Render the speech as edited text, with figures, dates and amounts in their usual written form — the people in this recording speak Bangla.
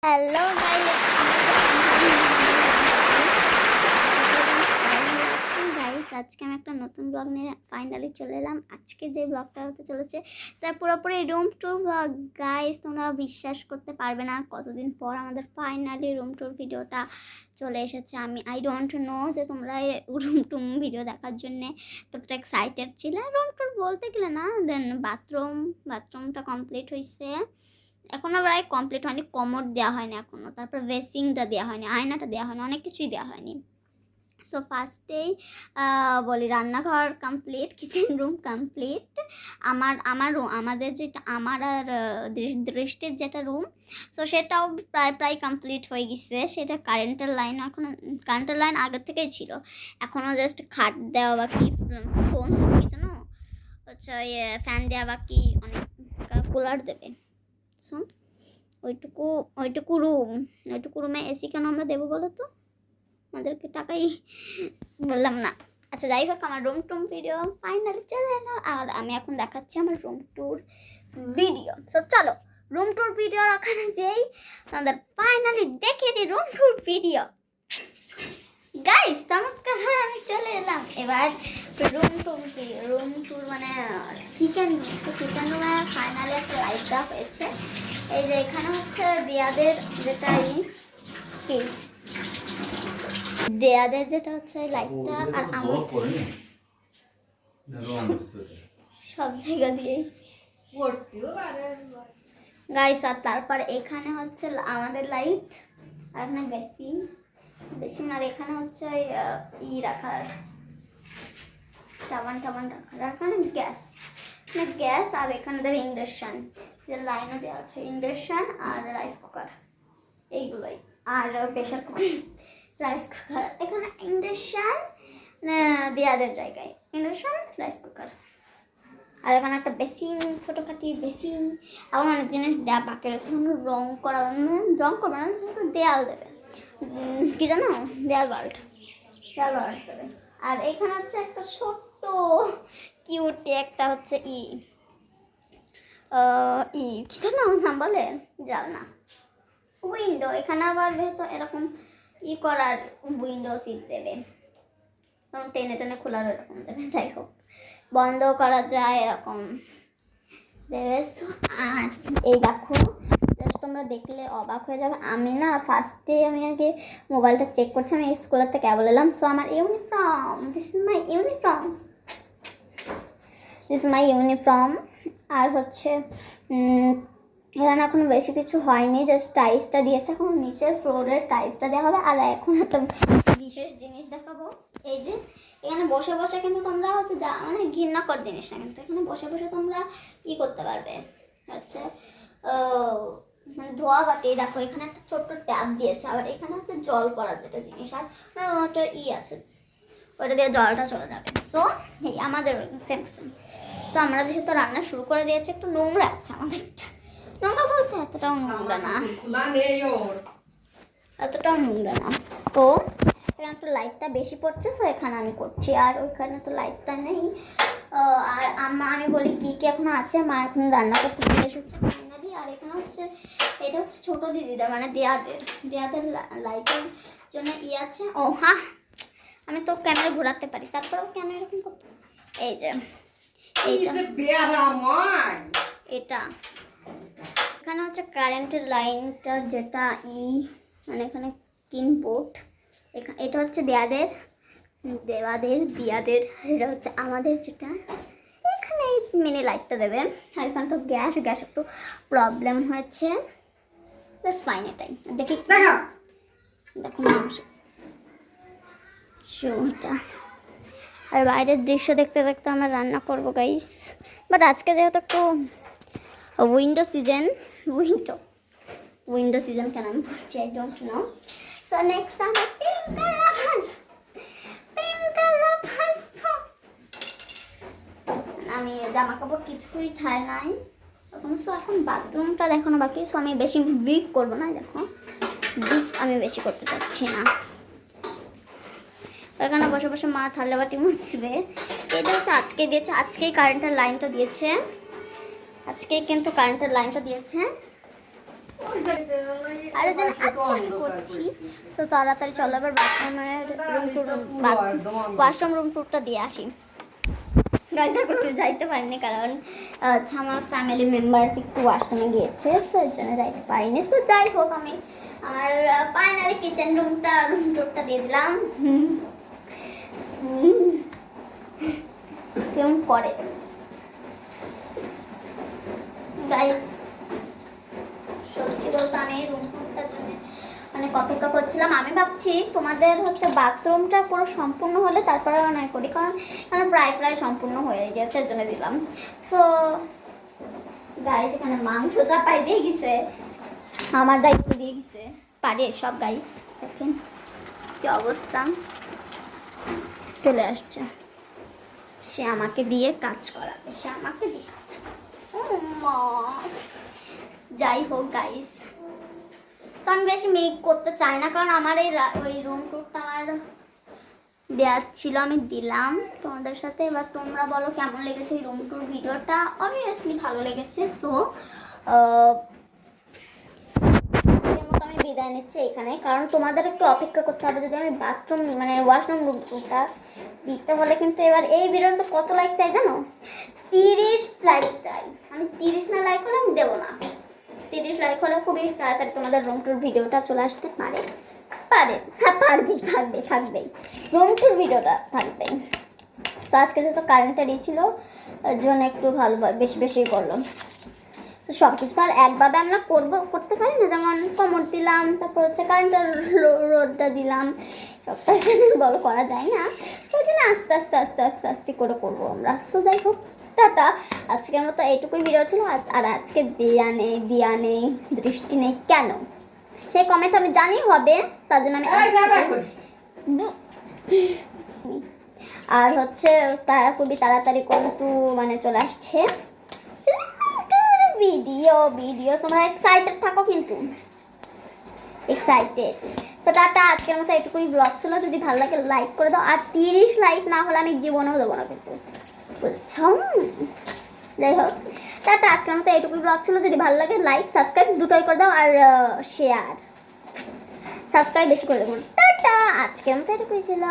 Hello guys, it's me guys. আশা করি তোমরা সবাই ভালো আছো গাইস। আজকে আমি একটা নতুন ব্লগ নিয়ে ফাইনালি চলে এলাম। আজকে যে ব্লগটা হতে চলেছে তার পুরোপুরি রুম ট্যুর ব্লগ গাইস। তোমরা বিশ্বাস করতে পারবে না কতদিন পর আমাদের ফাইনালি রুম ট্যুর ভিডিওটা চলে এসেছে। আই ডোন্ট নো যে তোমরা রুম টুম ভিডিও দেখার জন্যে কতটা এক্সাইটেড ছিলে। রুম ট্যুর বলতে গেলে না, দেন বাথরুমটা কমপ্লিট হয়েছে, এখনো প্রায় কমপ্লিট হয়নি। কমোড দেওয়া হয়নি এখনো, তারপর বেসিংটা দেওয়া হয়নি, আয়নাটা দেওয়া হয়নি, অনেক কিছুই দেওয়া হয়নি। সো ফার্স্টেই বলি রান্নাঘর কমপ্লিট, কিচেন রুম কমপ্লিট। আমাদের যেটা আমার আর দৃষ্টির যেটা রুম, সো সেটাও প্রায় কমপ্লিট হয়ে গেছে। সেটা কারেন্টের লাইন আগের থেকেই ছিল, এখনও জাস্ট খাট দেওয়া বাকি, ফোন কি জানো আচ্ছা ফ্যান দেওয়া বাকি, অনেক কুলার দেবে। সো ওইটুকু রুমে এসি কেন আমরা দেবো বলো তো? আমাদেরকে টাকাই বললাম না। আচ্ছা যাই হোক, আমার রুম টুম ভিডিও ফাইনালি চলে এলো, আর আমি এখন দেখাচ্ছি আমার রুম ট্যুর ভিডিও। সো চলো রুম ট্যুর ভিডিওর ওখানে যেই আমাদের ফাইনালি দেখিয়ে দিই রুম ট্যুর ভিডিও গাইস। চমৎকার হয়, আমি চলে এলাম এবার রুম ট্যুর মানে কিচেন রুমে ফাইনালি একটা লাইট দেওয়া হয়েছে। এই যে এখানে হচ্ছে দেয়াদের যেটা হচ্ছে লাইটটা, আর আমার সব জায়গা দিয়ে গাইস। আর তারপর এখানে হচ্ছে আমাদের লাইট, আর এখানে বেসিন, আর এখানে হচ্ছে রাখার সাবান টাবান রাখার, এখানে গ্যাস, আর এখানে দেবে ইন্ডাকশান, যে লাইনও দেওয়া আছে, ইন্ডাকশান আর রাইস কুকার এইগুলোই, আর প্রেশার কুকার, রাইস কুকার। এখানে ইন্ডাকশান দেয়াদের জায়গায় ইন্ডাকশান, রাইস কুকার, আর এখানে একটা বেসিন, ছোটোখাটি বেসিন। এবং অনেক জিনিস দেওয়া বাকি রয়েছে, রং করবে না, কিন্তু দেয়াল দেবে, কি জানো, দেয়াল বাল্ট দেবে। আর এখানে হচ্ছে একটা ছোট্ট কিউট একটা হচ্ছে কি জানো নাম বলে, জানলা, উইন্ডো। এখানে আবার তো এরকম করার উইন্ডো সিট দেবে, টেনে খোলার এরকম দেবে। যাই হোক, বন্ধ করা যায় এরকম দেবে। আর এই দেখো, তোমরা দেখলে অবাক হয়ে যাবে। আমি না ফার্স্টে আমি আগে মোবাইলটা চেক করছি, আমি স্কুলের থেকে কেবল এলাম। তো আমার uniform, this is my uniform. আর হচ্ছে এখানে এখনো বেশি কিছু হয়নি, জাস্ট টাইলসটা দিয়েছে, এখন নিচের ফ্লোরের টাইলসটা দেওয়া হবে। আর এখন একটা বিশেষ জিনিস দেখাবো। এই যে এখানে বসে বসে কিন্তু তোমরা হচ্ছে মানে ঘৃণাকর জিনিস না, কিন্তু এখানে বসে বসে তোমরা করতে পারবে হচ্ছে মানে ধোয়া বাটি। দেখো এখানে একটা ছোট্ট ট্যাপ দিয়েছে, আবার এখানে হচ্ছে জল পড়ার যেটা জিনিস, আর ওটা আছে, ওটা দিয়ে জলটা চলে যাবে। সো এই আমাদের সেম। তো আমরা যেহেতু রান্না শুরু করে দিয়েছি, একটু নোংরা আছে আমাদেরটা। নোংরা বলতে এতটাও নোংরা না। সো এখানে তো লাইটটা বেশি পড়ছে, সো এখানে আমি করছি, আর ওইখানে তো লাইটটা নেই। আর আমি বলি কি এখনো আছে, মা এখন রান্না করতে চলে এসেছে ফাইনালি। আর এখানে হচ্ছে এটা হচ্ছে ছোটো দিদিদের মানে দেয়াদের লাইটের জন্য আছে। ও হ্যাঁ, আমি তো ক্যামেরা ঘোরাতে পারি, তারপরেও কেন এরকম করতে। এই যে এটা এখানে হচ্ছে কারেন্টের লাইনটা, যেটা মানে এখানে কিনবোর্ড। এটা হচ্ছে দিয়াদের, এটা হচ্ছে আমাদের, যেটা এখানে এই মিনি লাইটটা দেবে। আর এখানে তো গ্যাস একটু প্রবলেম হয়েছে, জাস্ট ফাইন। এটাই দেখি, দেখো মাংস এটা। আর বাইরের দৃশ্য দেখতে দেখতে আমরা রান্না করবো গাইস। বাট আজকে যেহেতু একটু উইন্ডো সিজন কেন আমি বলছি, I don't know. So next আমরা আমি জামা কাপড় কিছুই ছাড় নাই এখন। সো এখন বাথরুমটা দেখানো বাকি। সো আমি বেশি উইক করবো না, দেখো আমি বেশি করতে চাচ্ছি না। এখানে বসে বসে মা থালা বাটি মুছবে। এটা হচ্ছে আজকেই কিন্তু কারেন্টের লাইনটা দিয়েছে। আর যেন আজকে আমি করছি তো তাড়াতাড়ি চলো এবার বাথরুমের রুম টুর ওয়াশরুম রুম টুরটা দিয়ে আসি। গাইজ এখন আমি যাইতে পারিনি কারণ আমার ফ্যামিলি মেম্বার্স একটু ওয়াশরুমে গিয়েছে, তো এর জন্য যাইতে পারিনি। সো যাই হোক আমি আর ফাইনালি কিচেন রুম টুরটা দিয়ে দিলাম। কেমন করে গাইজ, সত্যি বলতে আমি এই রুম টুরটার জন্য অনেক অপেক্ষা করছিলাম। আমি ভাবছি তোমাদের হচ্ছে বাথরুমটা পুরো সম্পূর্ণ হলে তারপরে অনেক করি, কারণ প্রায় সম্পূর্ণ হয়ে গেছে, এর জন্য দিলাম। সো গাইজ এখানে মাংস চাপাই দিয়ে গেছে, আমার দায়িত্ব দিয়ে গেছে, পারে সব। গাইজ দেখেন কি অবস্থা, চলে আসছে, সে আমাকে দিয়ে কাজ করাবে, সে আমাকে দিয়ে কাজ করাবে। যাই হোক গাইজ, তো আমি বেশি মেক করতে চাই না, কারণ আমার ওই রুম টুরটা আমার দেওয়ার ছিল, আমি দিলাম তোমাদের সাথে। এবার তোমরা বলো কেমন লেগেছে এই রুম টুর ভিডিওটা। অবভিয়াসলি ভালো লেগেছে। সো আজকের মতো আমি বিদায় নিচ্ছি এখানে, কারণ তোমাদের একটু অপেক্ষা করতে হবে। যদি আমি বাথরুম মানে ওয়াশরুম রুম টুরটা দিতে হলে কিন্তু এবার এই ভিডিওতে কত লাইক চাই জানো? 30 লাইক চাই। আমি 30 না লাইক হলে আমি দেবো না। 30 লাইক হলে খুবই তাড়াতাড়ি তোমাদের রুম টুর ভিডিওটা চলে আসতে পারে। হ্যাঁ থাকবেই রুম টুর ভিডিওটা থাকবেই। তো আজকে যেহেতু কারেন্টটা দিয়েছিল ওর জন্য একটু ভালো বেশি করলো। তো সব কিছু তো আর একভাবে আমরা করতে পারি না, যেমন কমর দিলাম, তারপর হচ্ছে কারেন্টের রোডটা দিলাম, সবটা বড় করা যায় না, ওই জন্য আস্তে করে করবো আমরা। সো যাই হোক, টাটা। আজকের মতো এইটুকুই ভিডিও ছিল। আর আজকে দিয়া নেই দৃষ্টি নেই কেন সেই কমেন্ট আমি জানি হবে, তার জন্য আমি আর হচ্ছে তারা খুবই তাড়াতাড়ি কিন্তু মানে চলে আসছে ভিডিও। তোমরা এক্সাইটেড থাকো, কিন্তু এক্সাইটেড। তো টাটা, আজকের মতো এটুকুই ব্লগ ছিল। যদি ভালো লাগে লাইক করে দাও, আর 30 লাইক না হলে আমি জীবনেও দেবো না কিন্তু, বুঝছো? যাই হোক টাটা, আজকের মতো এটুকুই ব্লগ ছিল। যদি ভালো লাগে লাইক সাবস্ক্রাইব দুটোই করে দাও, আর শেয়ার সাবস্ক্রাইব বেশি করে দেবো। টাটা, আজকের মতো এটুকুই ছিল।